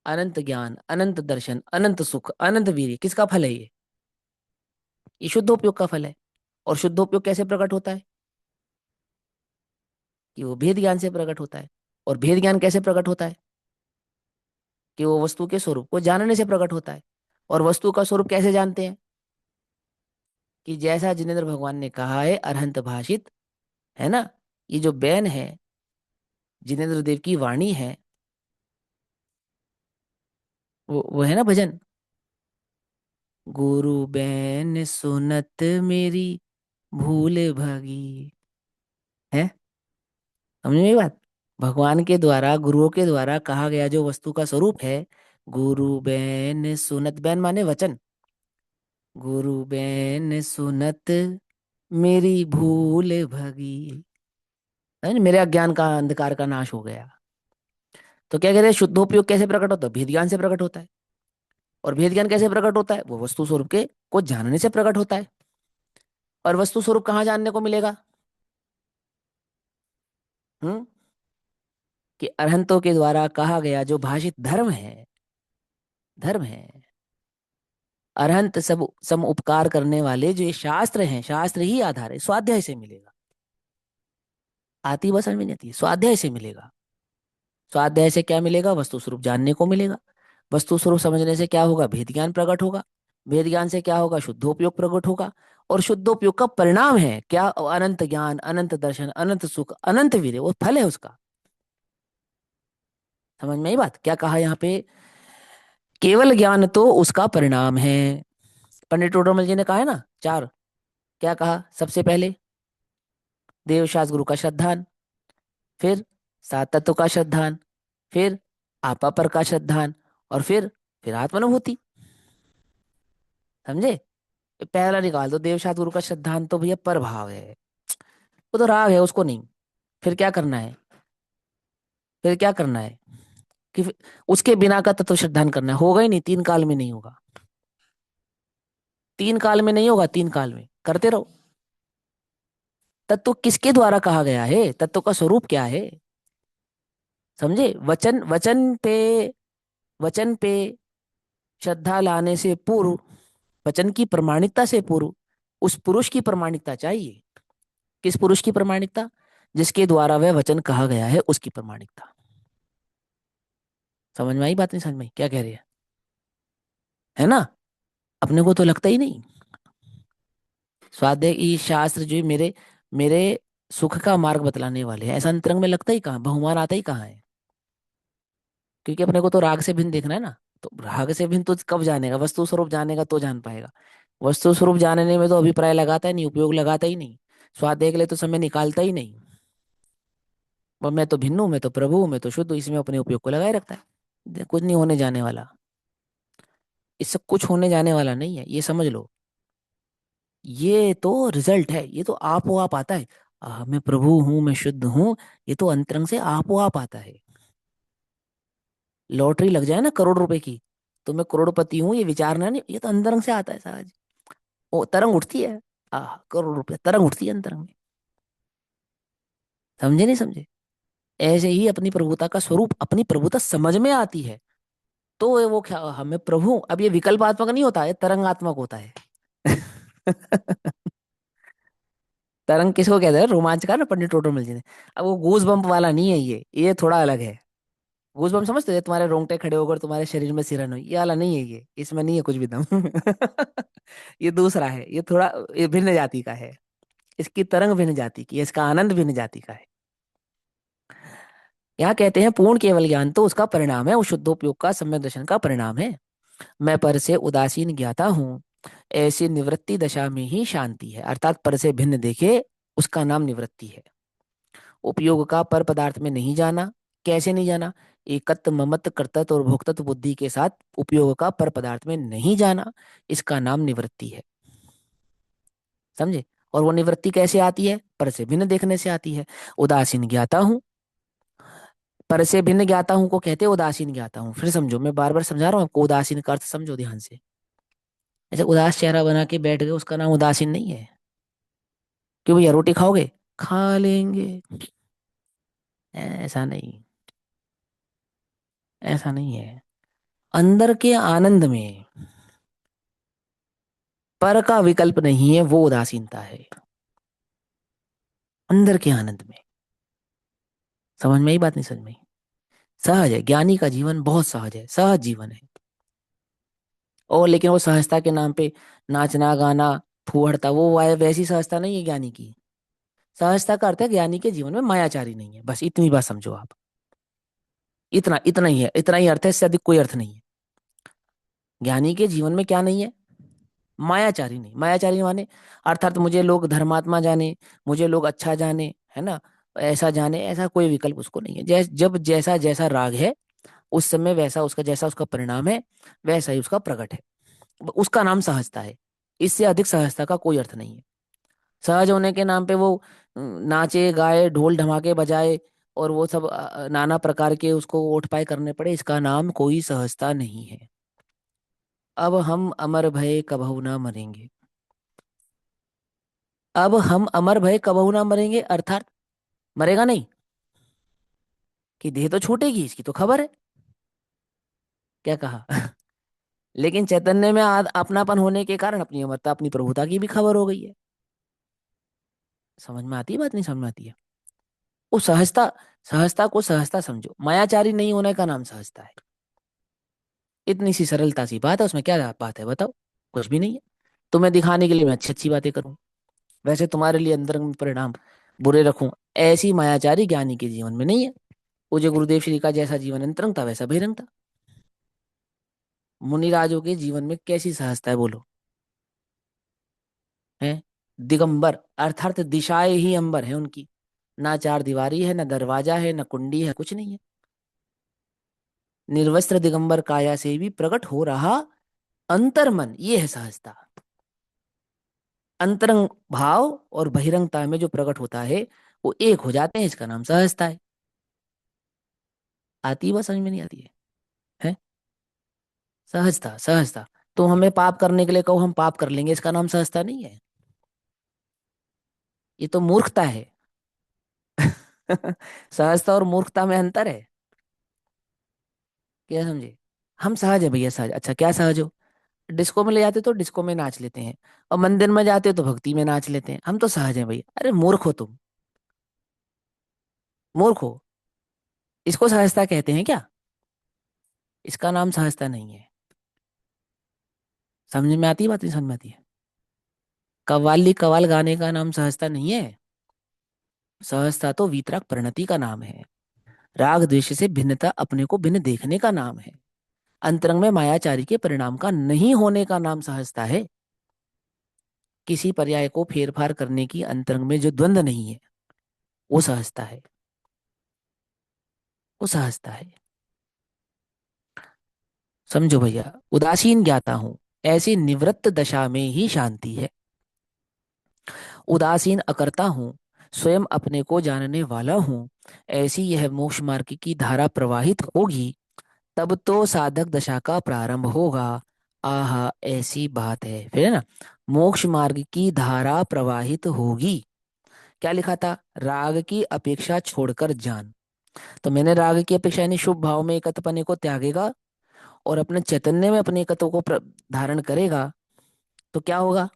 S1: अनंत ज्ञान, अनंत दर्शन, अनंत सुख, अनंत वीर्य। किसका फल है ये? ये शुद्धोपयोग का फल है। और शुद्धोपयोग कैसे प्रकट होता है? कि वो भेद ज्ञान से प्रकट होता है। और भेद ज्ञान कैसे प्रकट होता है? कि वो वस्तु के स्वरूप को जानने से प्रकट होता है। और वस्तु का स्वरूप कैसे जानते हैं? कि जैसा जिनेन्द्र भगवान ने कहा है अरहंत भाषित, है ना? ये जो बैन है, जिनेन्द्र देव की वाणी है, वो है ना भजन, गुरु बैन सुनत मेरी भूल भागी। है? समझ में ये बात? भगवान के द्वारा, गुरुओं के द्वारा कहा गया जो वस्तु का स्वरूप है, गुरु बैन सुनत, बैन माने वचन, गुरु बैन सुनत मेरी भूल भगी, है ना? मेरे अज्ञान का अंधकार का नाश हो गया। तो क्या कहते हैं, शुद्धोपयोग कैसे प्रकट होता है? भेद ज्ञान से प्रकट होता है। और भेद ज्ञान कैसे प्रकट होता है? वो वस्तु स्वरूप के को जानने से प्रकट होता है। और वस्तु स्वरूप कहाँ जानने को मिलेगा? हम्म? कि अरहंतों के द्वारा कहा गया जो भाषित धर्म है, धर्म है, अरहंत सब सम उपकार करने वाले जो ये शास्त्र हैं, शास्त्र ही आधार है, स्वाध्याय से मिलेगा। आती बस समझ में नहीं आती है? स्वाध्याय से मिलेगा। स्वाध्याय से क्या मिलेगा? वस्तु स्वरूप जानने को मिलेगा। वस्तु स्वरूप समझने से क्या होगा? भेद ज्ञान प्रकट होगा। वेद ज्ञान से क्या होगा? शुद्धोपयोग प्रकट होगा। और शुद्धोपयोग का परिणाम है क्या? अनंत ज्ञान, अनंत दर्शन, अनंत सुख, अनंत वीर्य, वो फल है उसका। समझ में आई बात? क्या कहा यहाँ पे? केवल ज्ञान तो उसका परिणाम है। पंडित टोडरमल जी ने कहा है ना चार। क्या कहा? सबसे पहले देव शास्त्र गुरु का श्रद्धान, फिर सात तत्व का श्रद्धान, फिर आपा पर का श्रद्धान, और फिर आत्मानुभूति। समझे? पहला निकाल दो, देव शास्त्र गुरु का श्रद्धान तो भैया पर भाव है, वो तो राग है, उसको नहीं। फिर क्या करना है? फिर क्या करना है कि उसके बिना का तत्व श्रद्धान करना है। होगा ही नहीं, तीन काल में नहीं होगा। तीन काल में नहीं होगा, तीन काल में करते रहो। तत्व किसके द्वारा कहा गया है? तत्व का स्वरूप क्या है? समझे? वचन वचन पे श्रद्धा लाने से पूर्व, वचन की प्रमाणिकता से पूर्व उस पुरुष की प्रमाणिकता चाहिए। किस पुरुष की प्रमाणिकता? जिसके द्वारा वह वचन कहा गया है, उसकी प्रमाणिकता। समझ में आई बात? नहीं समझ में आई? क्या कह रही है ना? अपने को तो लगता ही नहीं। स्वाध्याय ई शास्त्र जो मेरे मेरे सुख का मार्ग बतलाने वाले हैं, ऐसा अंतरंग में लगता ही कहाँ, बहुमान आता ही कहाँ है? क्योंकि अपने को तो राग से भिन्न देखना है ना। तो राग से भिन्न तो कब जानेगा? वस्तु स्वरूप जानेगा तो जान पाएगा। वस्तु स्वरूप जानने में तो अभिप्राय लगाता ही नहीं, उपयोग लगाता ही नहीं, स्वाध्याय के लिए तो समय निकालता ही नहीं। और मैं तो भिन्न हूं, मैं तो प्रभु हूं, मैं तो शुद्ध हूं, इसमें अपने उपयोग को लगाए रखता है। कुछ नहीं होने जाने वाला, इससे कुछ होने जाने वाला नहीं है, ये समझ लो। ये तो रिजल्ट है, ये तो आप वो आप आता है। मैं प्रभु हूं, मैं शुद्ध हूं, ये तो अंतरंग से आप वो आप आता है। लॉटरी लग जाए ना करोड़ रुपए की, तो मैं करोड़पति हूँ, ये विचारना नहीं, ये तो अंतरंग से आता है सहज। वो तरंग उठती है, करोड़ रुपए तरंग उठती है अंतरंग में। समझे नहीं समझे? ऐसे ही अपनी प्रभुता का स्वरूप, अपनी प्रभुता समझ में आती है तो वो क्या, हमें प्रभु, अब ये विकल्पात्मक नहीं होता है, तरंगात्मक होता है। तरंग किसको कहते हैं? रोमांच का ना पंडित टोटोमल जी ने। अब वो गूज बम्प वाला नहीं है, ये थोड़ा अलग है। गूज बम्प समझते हो? तुम्हारे रोंगटे खड़े होकर तुम्हारे शरीर में सिरन हो, ये वाला नहीं है, ये इसमें नहीं है कुछ भी दम। ये दूसरा है, ये थोड़ा, ये भिन्न जाति का है। इसकी तरंग भिन्न जाति की है, इसका आनंद भिन्न जाति का है। यहाँ कहते हैं पूर्ण केवल ज्ञान तो उसका परिणाम है, वो शुद्धोपयोग का सम्यक दर्शन का परिणाम है। मैं पर से उदासीन ज्ञाता हूँ, ऐसी निवृत्ति दशा में ही शांति है। अर्थात पर से भिन्न देखे, उसका नाम निवृत्ति है। उपयोग का पर पदार्थ में नहीं जाना। कैसे नहीं जाना? एकत्व ममत्व कर्तृत्व और भोक्तृत्व बुद्धि के साथ उपयोग का पर पदार्थ में नहीं जाना, इसका नाम निवृत्ति है। समझे? और वो निवृत्ति कैसे आती है? पर से भिन्न देखने से आती है। उदासीन ज्ञाता हूँ, पर से भिन्न ज्ञाता हूँ को कहते हैं उदासीन ज्ञाता हूँ। फिर समझो, मैं बार बार समझा रहा हूँ आपको, उदासीन का अर्थ समझो ध्यान से। ऐसे उदास चेहरा बना के बैठ गए, उसका नाम उदासीन नहीं है। क्यों भैया, रोटी खाओगे? खा लेंगे। ऐसा नहीं, ऐसा नहीं है। अंदर के आनंद में पर का विकल्प नहीं है, वो उदासीनता है। अंदर के आनंद में। समझ में ही बात? नहीं समझ में आई? सहज है, ज्ञानी का जीवन बहुत सहज है, सहज जीवन है। और लेकिन वो सहजता के नाम पे नाचना गाना फूहड़ता, वो वैसी सहजता नहीं है ज्ञानी की। सहजता का अर्थ है ज्ञानी के जीवन में मायाचारी नहीं है, बस इतनी बात समझो आप। इतना इतना ही है, इतना ही अर्थ है, इससे अधिक कोई अर्थ नहीं है। ज्ञानी के जीवन में क्या नहीं है? मायाचारी नहीं। मायाचारी माने अर्थात मुझे लोग धर्मात्मा जाने, मुझे लोग अच्छा जाने, है ना, ऐसा जाने, ऐसा कोई विकल्प उसको नहीं है। जब जैसा जैसा राग है, उस समय वैसा उसका, जैसा उसका परिणाम है, वैसा ही उसका प्रकट है। उसका नाम सहजता है। इससे अधिक सहजता का कोई अर्थ नहीं है। सहज होने के नाम पे वो नाचे गाए, ढोल ढमाके बजाए, और वो सब नाना प्रकार के उसको ओठ पाए करने पड़े, इसका नाम कोई सहजता नहीं है। अब हम अमर भय कबहु ना मरेंगे। अब हम अमर भय कबहु ना मरेंगे, अर्थात मरेगा नहीं, कि देह तो छूटेगी, इसकी तो खबर है। क्या कहा? लेकिन चैतन्य में अपनापन होने के कारण अपनी अमरता, अपनी प्रभुता की भी खबर हो गई है। समझ में आती है बात? नहीं समझ में आती है? वो सहजता, सहजता को सहजता समझो, मायाचारी नहीं होने का नाम सहजता है। इतनी सी सरलता सी बात है, उसमें क्या बात है बताओ? कुछ भी नहीं है। तुम्हें दिखाने के लिए मैं अच्छी अच्छी बातें करूं, वैसे तुम्हारे लिए अंतरंग परिणाम बुरे रखूं, ऐसी मायाचारी ज्ञानी के जीवन में नहीं है। पूज्य गुरुदेव श्री का जैसा जीवन अंतरंग था वैसा बहिरंग था। मुनिराजों के जीवन में कैसी सहजता है बोलो? है दिगंबर अर्थात दिशाएं ही अंबर है उनकी, ना चार दीवारी है, ना दरवाजा है, ना कुंडी है, कुछ नहीं है। निर्वस्त्र दिगंबर काया से भी प्रकट हो रहा अंतर्मन, ये है सहजता। अंतरंग भाव और बहिरंगता में जो प्रकट होता है वो एक हो जाते हैं, इसका नाम सहजता है। आती है बात समझ में नहीं आती है? सहजता, सहजता। तो हमें पाप करने के लिए कहो, हम पाप कर लेंगे, इसका नाम सहजता नहीं है, ये तो मूर्खता है। सहजता और मूर्खता में अंतर है, क्या समझे? हम सहज है भैया, सहज। अच्छा क्या सहज हो? डिस्को में ले जाते तो डिस्को में नाच लेते हैं, और मंदिर में जाते तो भक्ति में नाच लेते हैं, हम तो सहज हैं भैया। अरे मूर्ख हो तुम, मूर्ख हो। इसको सहजता कहते हैं क्या? इसका नाम सहजता नहीं है। समझ में आती है बात, नहीं समझ में आती है? कव्वाली कव्वाल गाने का नाम सहजता नहीं है। सहजता तो वीतराग परिणति का नाम है। राग द्वेष से भिन्नता, अपने को भिन्न देखने का नाम है। अंतरंग में मायाचारी के परिणाम का नहीं होने का नाम सहजता है। किसी पर्याय को फेर फार करने की अंतरंग में जो द्वंद्व नहीं है, वो सहजता है, वो सहजता है। समझो भैया, उदासीन ज्ञाता हूं, ऐसी निवृत्त दशा में ही शांति है। उदासीन अकर्ता हूँ, स्वयं अपने को जानने वाला हूँ, ऐसी यह मोक्ष मार्ग की धारा प्रवाहित होगी, तब तो साधक दशा का प्रारंभ होगा। आहा ऐसी बात है, फिर है ना। मोक्ष मार्ग की धारा प्रवाहित होगी, क्या लिखा था? राग की अपेक्षा छोड़कर जान। तो मैंने राग की अपेक्षा यानी शुभ भाव में एकत्वपने को त्यागेगा और अपने चैतन्य में अपने एकत्व को धारण करेगा, तो क्या होगा?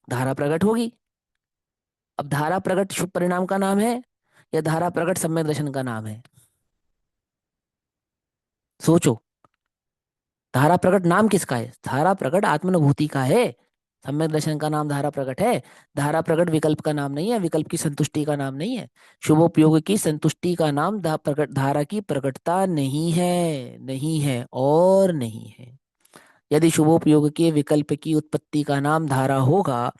S1: धारा प्रकट होगी। अब धारा प्रकट शुभ परिणाम का नाम है या धारा प्रकट सम्यक दर्शन का नाम है? सोचो। धारा प्रकट नाम किसका है? धारा प्रकट आत्मानुभूति का है। सम्यक दर्शन का नाम धारा प्रकट है। धारा प्रकट विकल्प का नाम नहीं है, विकल्प की संतुष्टि का नाम नहीं है। शुभोपयोग की संतुष्टि का नाम प्रकट धारा की प्रकटता नहीं है, नहीं है और नहीं है। यदि शुभोपयोग के विकल्प की उत्पत्ति का नाम धारा होगा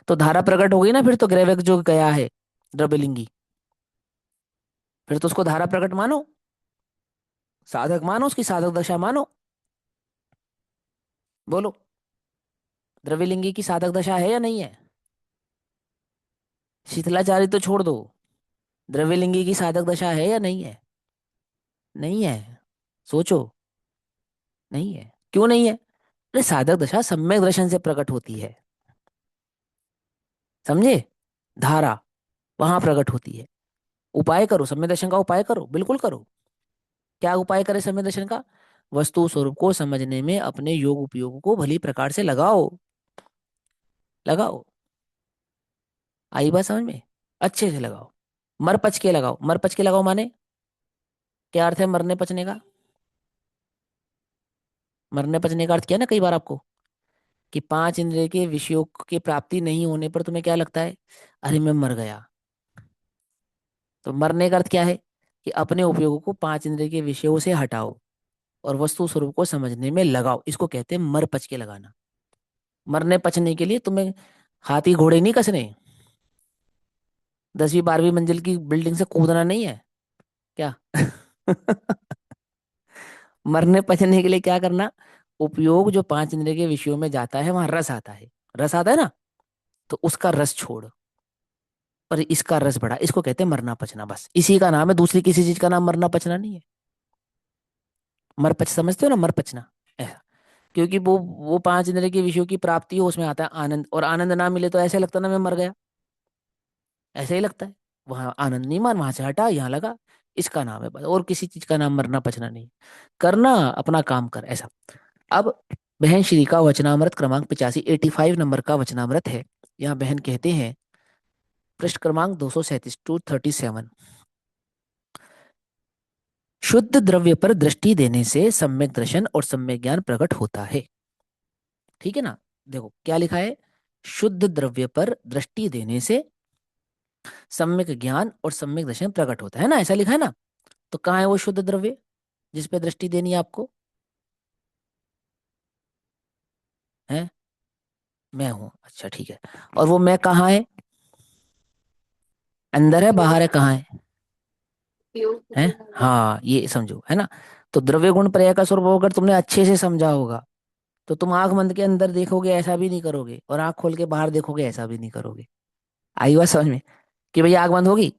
S1: तो धारा प्रकट होगी ना, फिर तो ग्रेवक जो गया है द्रव्यलिंगी, फिर तो उसको धारा प्रकट मानो, साधक मानो, उसकी साधक दशा मानो। बोलो, द्रव्यलिंगी की साधक दशा है या नहीं है? शीतलाचारी तो छोड़ दो, द्रव्यलिंगी की साधक दशा है या नहीं है? नहीं है। सोचो, नहीं है। क्यों नहीं है? अरे साधक दशा सम्यक दर्शन से प्रकट होती है, समझे? धारा वहां प्रकट होती है। उपाय करो, सम्यक दर्शन का उपाय करो, बिल्कुल करो। क्या उपाय करे सम्यक दर्शन का? वस्तु स्वरूप को समझने में अपने योग उपयोग को भली प्रकार से लगाओ, लगाओ। आई बात समझ में? अच्छे से लगाओ, मर पच के लगाओ। मर पच के लगाओ माने क्या अर्थ है मरने पचने का? मरने पचने का अर्थ क्या है ना, कई बार आपको, कि पांच इंद्रिय के विषयों की प्राप्ति नहीं होने पर तुम्हें क्या लगता है? अरे मैं मर गया। तो मरने का अर्थ क्या है? कि अपने उपयोग को पांच इंद्रिय के विषयों से हटाओ और वस्तु स्वरूप को समझने में लगाओ, इसको कहते हैं मर पच के लगाना। मरने पचने के लिए तुम्हें हाथी घोड़े नहीं कसने, 10वीं 12वीं मंजिल की बिल्डिंग से कूदना नहीं है क्या? मरने पचने के लिए क्या करना? उपयोग जो पांच इंद्रिय के विषयों में जाता है वहां रस आता है, रस आता है ना, तो उसका रस छोड़ और इसका रस बढ़ा, इसको कहते हैं मरना पचना। बस इसी का नाम है, दूसरी किसी चीज का नाम मरना पचना नहीं है। मरपच समझते हो ना, मरपचना ऐसा। क्योंकि वो पांच इंद्रिय के विषयों की प्राप्ति हो, उसमें आता है आनंद, और आनंद ना मिले तो ऐसे लगता ना मैं मर गया, ऐसे ही लगता है। वहां आनंद नहीं मान, वहां से हटा यहाँ लगा, इसका नाम है बस, और किसी चीज का नाम मरना पचना नहीं। करना अपना काम कर ऐसा। अब बहन श्री का वचनामृत क्रमांक 85 नंबर का वचनामृत है। यहाँ बहन कहते हैं, पृष्ठ क्रमांक 237 237, शुद्ध द्रव्य पर दृष्टि देने से सम्यक दर्शन और सम्यक ज्ञान प्रकट होता है। ठीक है ना। देखो क्या लिखा है, शुद्ध द्रव्य पर दृष्टि देने से सम्यक ज्ञान और सम्यक दर्शन प्रकट होता है ना, ऐसा लिखा है ना। तो कहाँ है वो शुद्ध द्रव्य जिस पे दृष्टि देनी है आपको? है, मैं हूं, अच्छा ठीक है। और वो मैं कहाँ है, अंदर है बाहर है कहाँ है? हाँ ये समझो, है ना। तो द्रव्य गुण पर्याय का स्वरूप अगर तुमने अच्छे से समझा होगा तो तुम आंख बंद के अंदर देखोगे ऐसा भी नहीं करोगे, और आंख खोल के बाहर देखोगे ऐसा भी नहीं करोगे। आई बात समझ में? कि भैया आंख बंद होगी,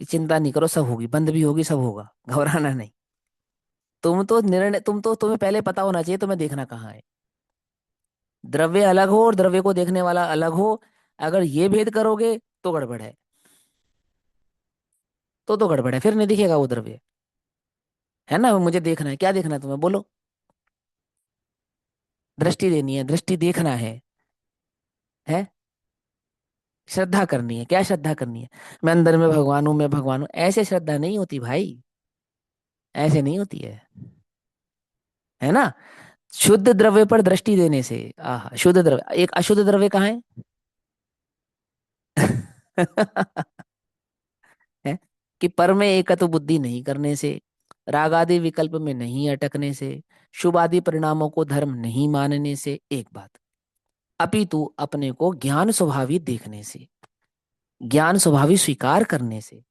S1: चिंता नहीं करो सब होगी, बंद भी होगी सब होगा, घबराना नहीं। तुम्हें पहले पता होना चाहिए तुम्हें देखना कहाँ है। द्रव्य अलग हो और द्रव्य को देखने वाला अलग हो, अगर ये भेद करोगे तो गड़बड़ है। तो गड़बड़ है, फिर नहीं दिखेगा वो द्रव्य, है ना। मुझे देखना है, क्या देखना है तुम्हें बोलो? दृष्टि देनी है, दृष्टि देखना है श्रद्धा करनी है। क्या श्रद्धा करनी है? मैं अंदर में भगवान हूं, मैं भगवान हूं, ऐसे श्रद्धा नहीं होती भाई, ऐसे नहीं होती है ना। शुद्ध द्रव्य पर दृष्टि देने से, आह शुद्ध द्रव्य, एक अशुद्ध द्रव्य कहाँ है? है कि पर में एकत्व बुद्धि नहीं करने से, राग आदि विकल्प में नहीं अटकने से, शुभ आदि परिणामों को धर्म नहीं मानने से, एक बात, अपितु अपने को ज्ञान स्वभावी देखने से, ज्ञान स्वभावी स्वीकार करने से,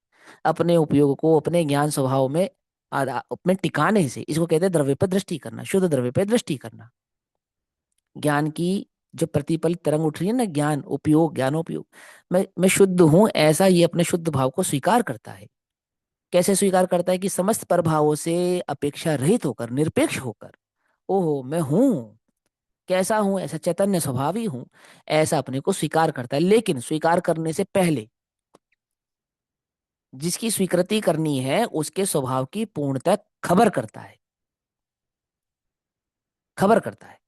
S1: अपने उपयोग को अपने ज्ञान स्वभाव में में टिकाने से, इसको कहते हैं द्रव्य पर दृष्टि करना, शुद्ध द्रव्य पर दृष्टि करना। ज्ञान की जो प्रतिपलित तरंग उठ रही है ना, ज्ञान उपयोग, ज्ञानोपयोग, मैं शुद्ध हूं ऐसा ये अपने शुद्ध भाव को स्वीकार करता है। कैसे स्वीकार करता है? कि समस्त प्रभावों से अपेक्षा रहित होकर, निरपेक्ष होकर, ओहो मैं हूं, कैसा हूं, ऐसा चैतन्य स्वभावी हूं, ऐसा अपने को स्वीकार करता है। लेकिन स्वीकार करने से पहले जिसकी स्वीकृति करनी है उसके स्वभाव की पूर्णतः खबर करता है, खबर करता है।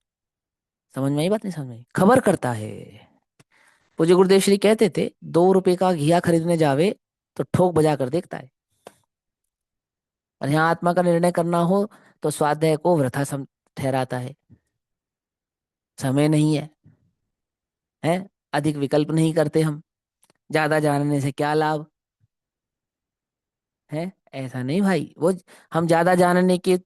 S1: समझ में आई बात? नहीं समझ में आई? खबर करता है। पूज्य गुरुदेव श्री कहते थे, 2 रुपए का घिया खरीदने जावे तो ठोक बजा कर देखता है, और यहाँ आत्मा का निर्णय करना हो तो स्वाध्याय को वृथा ठहराता है। समय नहीं है, अधिक विकल्प नहीं करते हम, ज्यादा जानने से क्या लाभ है? ऐसा नहीं भाई, वो हम ज्यादा जानने के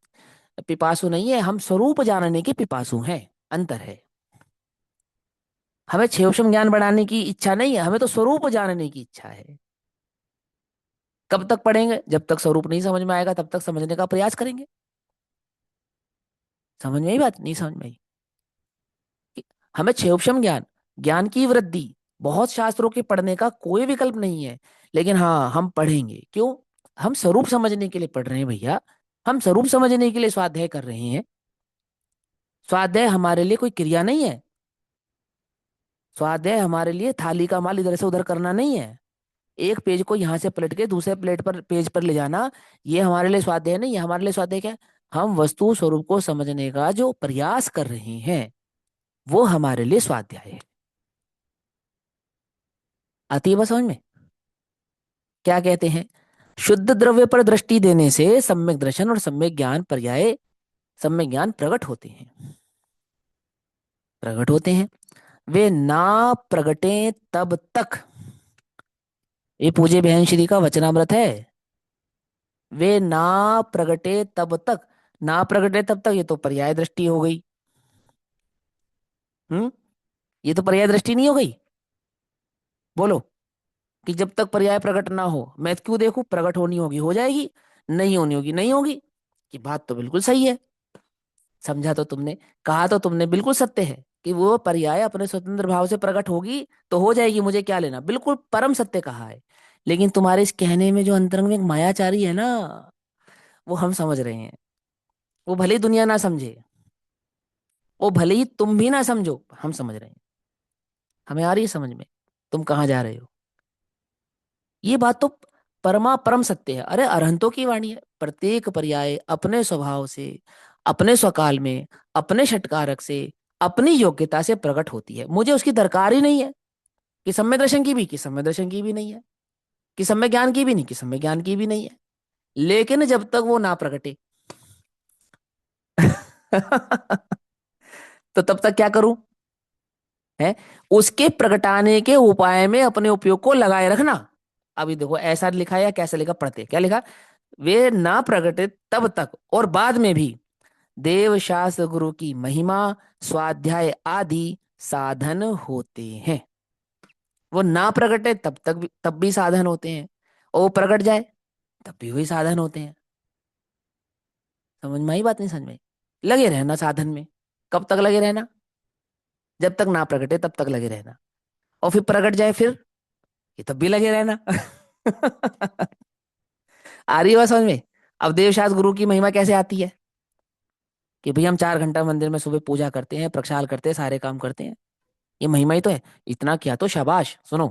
S1: पिपासु नहीं है, हम स्वरूप जानने के पिपासु हैं, अंतर है। हमें क्षेपशम ज्ञान बढ़ाने की इच्छा नहीं है, हमें तो स्वरूप जानने की इच्छा है। कब तक पढ़ेंगे? जब तक स्वरूप नहीं समझ में आएगा तब तक समझने का प्रयास करेंगे। समझ में आई बात? नहीं समझ में आई? कि हमें क्षेपशम ज्ञान, ज्ञान की वृद्धि, बहुत शास्त्रों के पढ़ने का कोई विकल्प नहीं है, लेकिन हाँ हम पढ़ेंगे। क्यों? हम स्वरूप समझने के लिए पढ़ रहे हैं भैया, हम स्वरूप समझने के लिए स्वाध्याय कर रहे हैं। स्वाध्याय हमारे लिए कोई क्रिया नहीं है, स्वाध्याय हमारे लिए थाली का माल इधर से उधर करना नहीं है, एक पेज को यहाँ से पलट के दूसरे प्लेट पर पेज पर ले जाना, ये हमारे लिए स्वाध्याय नहीं है। हमारे लिए स्वाध्याय क्या है? हम वस्तु स्वरूप को समझने का जो प्रयास कर रहे हैं वो हमारे लिए स्वाध्याय है। आती है बात समझ में? क्या कहते हैं? शुद्ध द्रव्य पर दृष्टि देने से सम्यक दर्शन और सम्यक ज्ञान पर्याय, सम्यक ज्ञान प्रकट होते हैं, प्रकट होते हैं। वे ना प्रगटे तब तक, ये पूज्य बहन श्री का वचनामृत है, वे ना प्रगटे तब तक, ना प्रगटे तब तक, ये तो पर्याय दृष्टि हो गई। हम्म, ये तो पर्याय दृष्टि नहीं हो गई? बोलो, कि जब तक पर्याय प्रकट ना हो मैं क्यों देखूं? प्रकट होनी होगी हो जाएगी, नहीं होनी होगी नहीं होगी। कि बात तो बिल्कुल सही है, समझा तो तुमने, कहा तो तुमने बिल्कुल सत्य है कि वो पर्याय अपने स्वतंत्र भाव से प्रकट होगी तो हो जाएगी, मुझे क्या लेना, बिल्कुल परम सत्य कहा है। लेकिन तुम्हारे इस कहने में जो अंतरंग में एक मायाचारी है ना, वो हम समझ रहे हैं। वो भले ही दुनिया ना समझे, वो भले ही तुम भी ना समझो, हम समझ रहे हैं। हमें आ रही है समझ में तुम कहाँ जा रहे हो? ये बात तो परमा परम सत्य है। अरे अरहंतों की वाणी है, प्रत्येक पर्याय अपने स्वभाव से, अपने स्वकाल में, अपने षटकारक से, अपनी योग्यता से प्रकट होती है। मुझे उसकी दरकार ही नहीं है कि सम्यक दर्शन की भी, कि सम्यक दर्शन की भी नहीं है, कि सम्यक ज्ञान की भी नहीं, कि सम्यक ज्ञान की भी नहीं है। लेकिन जब तक वो ना प्रकटे तो तब तक क्या करूं? है, उसके प्रगटाने के उपाय में अपने उपयोग को लगाए रखना। अभी देखो ऐसा लिखा है या कैसा लिखा, पढ़ते क्या लिखा, वे ना प्रगटे तब तक और बाद में भी देव शास्त्र गुरु की महिमा स्वाध्याय आदि साधन होते हैं। वो ना प्रगटे तब तक भी, तब भी साधन होते हैं, और वो प्रकट जाए तब भी वही साधन होते हैं। समझ में आई बात, नहीं समझ में आई? लगे रहना साधन में। कब तक लगे रहना? जब तक ना प्रगटे तब तक लगे रहना, और फिर प्रकट जाए फिर, ये तब भी लगे रहना। आ रही है बात समझ में? अब देवशास्त्र गुरु की महिमा कैसे आती है कि भाई हम 4 घंटा मंदिर में सुबह पूजा करते हैं, प्रक्षाल करते हैं, सारे काम करते हैं, ये महिमा ही तो है। इतना किया तो शाबाश, सुनो।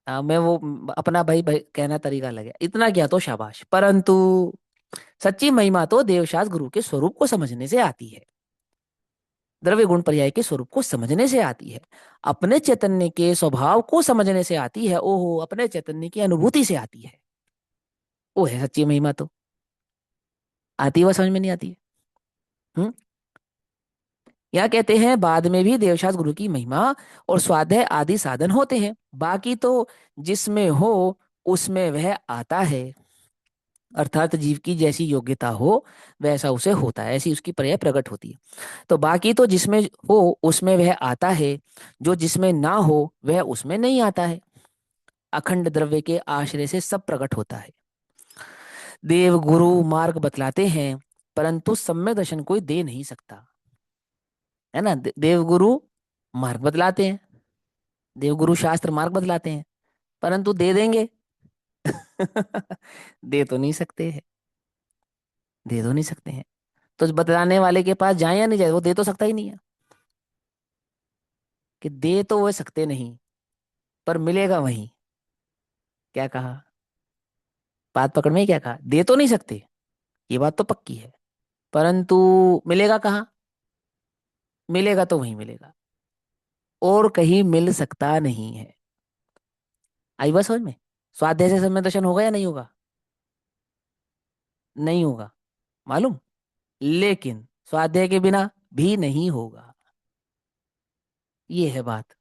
S1: मैं वो अपना भाई कहना तरीका लगे, इतना किया तो शाबाश, परंतु सच्ची महिमा तो देवशास्त्र गुरु के स्वरूप को समझने से आती है, द्रव्य गुण पर्याय के स्वरूप को समझने से आती है, अपने चैतन्य के स्वभाव को समझने से आती है, ओहो अपने चैतन्य की अनुभूति से आती है। वो है सच्ची महिमा तो। आती है वह, समझ में नहीं आती है? हम्म। या कहते हैं बाद में भी देवशास्त्र गुरु की महिमा और स्वाध्याय आदि साधन होते हैं, बाकी तो जिसमें हो उसमें वह आता है, अर्थात जीव की जैसी योग्यता हो वैसा उसे होता है, ऐसी उसकी पर्याय प्रकट होती है। तो बाकी तो जिसमें हो उसमें वह आता है, जो जिसमें ना हो वह उसमें नहीं आता है। अखंड द्रव्य के आश्रय से सब प्रकट होता है। देव गुरु मार्ग बतलाते हैं, परंतु सम्यक दर्शन कोई दे नहीं सकता, है ना। देव गुरु मार्ग बतलाते हैं, देव गुरु शास्त्र मार्ग बतलाते हैं, परंतु दे देंगे? दे तो नहीं सकते हैं, दे तो नहीं सकते हैं। तो बतलाने वाले के पास जाए या नहीं जाए, वो दे तो सकता ही नहीं है। कि दे तो वो सकते नहीं, पर मिलेगा वहीं। क्या कहा? बात पकड़ में ही, क्या कहा? दे तो नहीं सकते, ये बात तो पक्की है, परंतु मिलेगा कहाँ? मिलेगा तो वहीं मिलेगा, और कहीं मिल सकता नहीं है। आई बात समझ में? स्वाध्याय से समय दर्शन होगा या नहीं होगा? नहीं होगा, मालूम। लेकिन स्वाध्याय के बिना भी नहीं होगा, ये है बात।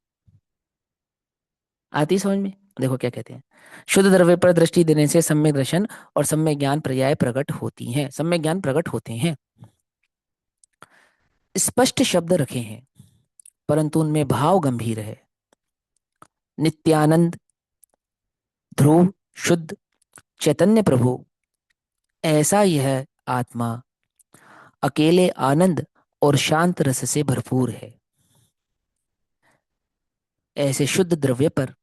S1: आती समझ में? देखो क्या कहते हैं, शुद्ध द्रव्य पर दृष्टि देने से सम्यक दर्शन और सम्यक ज्ञान पर्याय प्रकट होती हैं, सम्यक ज्ञान प्रकट होते हैं। स्पष्ट शब्द रखे हैं, परंतु उनमें भाव गंभीर है। नित्यानंद, ध्रुव, शुद्ध, चैतन्य प्रभु, ऐसा यह आत्मा अकेले आनंद और शांत रस से भरपूर है। ऐसे शुद्ध द्रव्य पर,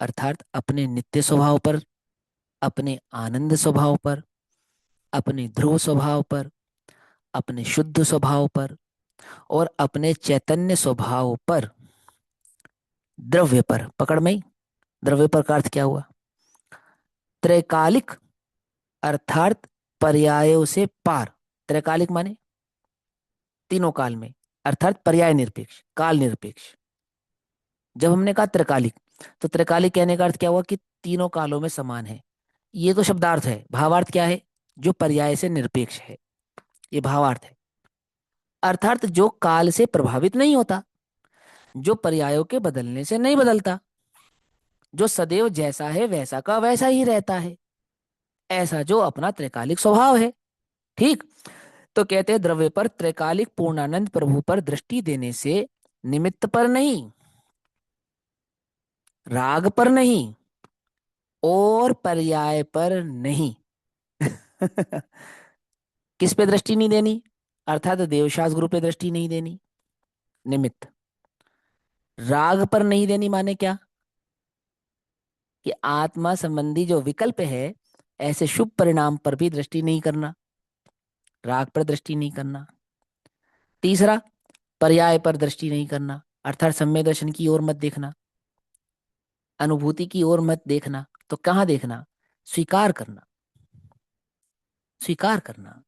S1: अर्थात अपने नित्य स्वभाव पर, अपने आनंद स्वभाव पर, अपने ध्रुव स्वभाव पर, अपने शुद्ध स्वभाव पर और अपने चैतन्य स्वभाव पर, द्रव्य पर, पकड़ में ही, द्रव्य पर का अर्थ क्या हुआ? त्रैकालिक, अर्थात पर्यायों से पार। त्रैकालिक माने तीनों काल में, अर्थात पर्याय निरपेक्ष, काल निरपेक्ष। जब हमने कहा त्रैकालिक, तो त्रैकालिक कहने का अर्थ क्या हुआ कि तीनों कालों में समान है। ये तो शब्दार्थ है, भावार्थ क्या है? जो पर्याय से निरपेक्ष है, ये भावार्थ है। अर्थात जो काल से प्रभावित नहीं होता, जो पर्यायों के बदलने से नहीं बदलता, जो सदैव जैसा है वैसा का वैसा ही रहता है, ऐसा जो अपना त्रैकालिक स्वभाव है। ठीक। तो कहते हैं द्रव्य पर त्रैकालिक पूर्णानंद प्रभु पर दृष्टि देने से निमित्त पर नहीं, राग पर नहीं और पर्याय पर नहीं। किस पे दृष्टि नहीं देनी? अर्थात देवशास्त्र गुरु पे दृष्टि नहीं देनी, निमित्त। राग पर नहीं देनी माने क्या? कि आत्मा संबंधी जो विकल्प है, ऐसे शुभ परिणाम पर भी दृष्टि नहीं करना, राग पर दृष्टि नहीं करना। तीसरा, पर्याय पर दृष्टि नहीं करना, अर्थात सम्यक दर्शन की ओर मत देखना, अनुभूति की ओर मत देखना। तो कहाँ देखना? स्वीकार करना, स्वीकार करना।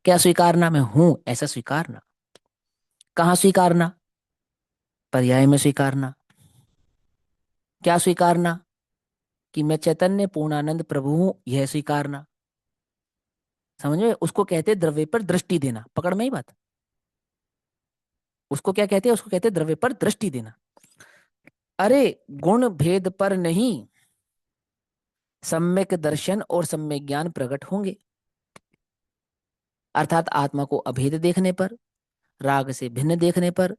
S1: क्या स्वीकारना? मैं हूं ऐसा स्वीकारना। कहाँ स्वीकारना? पर्याय में स्वीकारना। क्या स्वीकारना? कि मैं चैतन्य पूर्णानंद प्रभु हूं, यह स्वीकारना। समझ में? उसको कहते हैं द्रव्य पर दृष्टि देना, पकड़ में ही बात। उसको क्या कहते हैं? उसको कहते हैं द्रव्य पर दृष्टि देना। अरे गुण भेद पर नहीं, सम्यक दर्शन और सम्यक ज्ञान प्रकट होंगे। अर्थात आत्मा को अभेद देखने पर, राग से भिन्न देखने पर,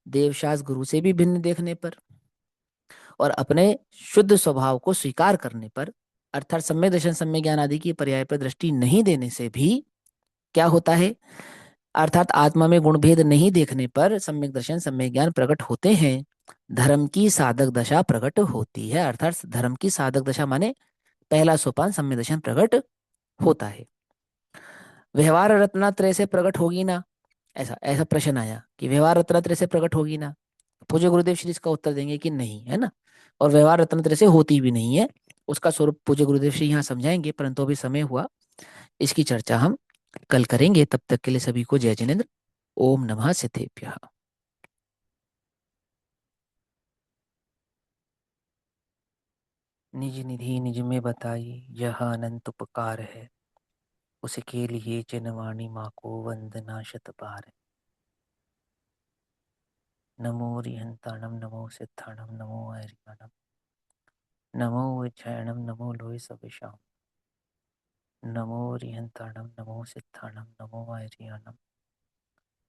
S1: देवशास गुरु से भी भिन्न देखने पर, और अपने शुद्ध स्वभाव को स्वीकार करने पर, अर्थात सम्यक दर्शन सम्यक ज्ञान आदि की पर्याय पर दृष्टि नहीं देने से भी क्या होता है? अर्थात आत्मा में गुण भेद नहीं देखने पर सम्यक दर्शन सम्यक ज्ञान प्रकट होते हैं। धर्म की साधक दशा प्रकट होती है। अर्थात धर्म की साधक दशा माने पहला सोपान सम्यक दर्शन प्रकट होता है। व्यवहार रत्नात्रय से प्रकट होगी ना? ऐसा ऐसा प्रश्न आया कि व्यवहार रत्नात्रय से प्रकट होगी ना? पूज्य गुरुदेव श्री इसका उत्तर देंगे कि नहीं, है ना। और व्यवहार रत्नात्रय से होती भी नहीं है। उसका स्वरूप पूज्य गुरुदेव श्री यहाँ समझाएंगे, परंतु अभी समय हुआ, इसकी चर्चा हम कल करेंगे। तब तक के लिए सभी को जय जिनेन्द्र। ओम नमः सिद्धेभ्यः। निज निधि निज में बताई, यह अनंत उपकार है, उसके लिए जनवाणी माँ को वंदना शत बार। नमो रिहंताणम नमो सिद्धाणम नमो हरियाणम नमो विच्छायणम नमो लोय सविशाम। नमो रिहंताणम नमो सिद्धाणम नमो हरियाणम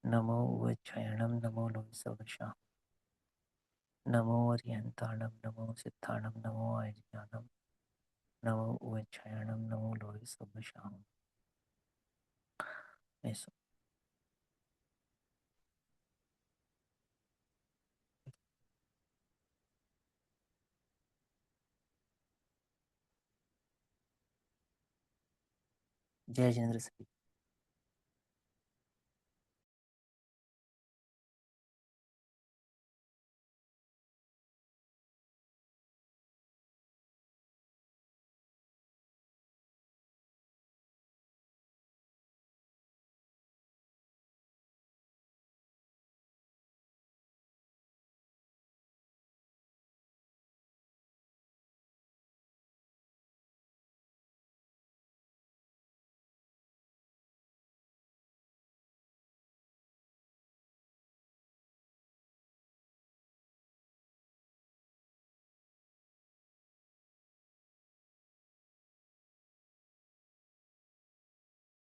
S1: नमो विच्छायणम नमो लोय सविशाम। नमो रिहंताणम नमो सिद्धाणम नमो हरियाणम नमो विच्छायणम नमो लोय सविशाम। ऐसा जय जिनेन्द्र सभी।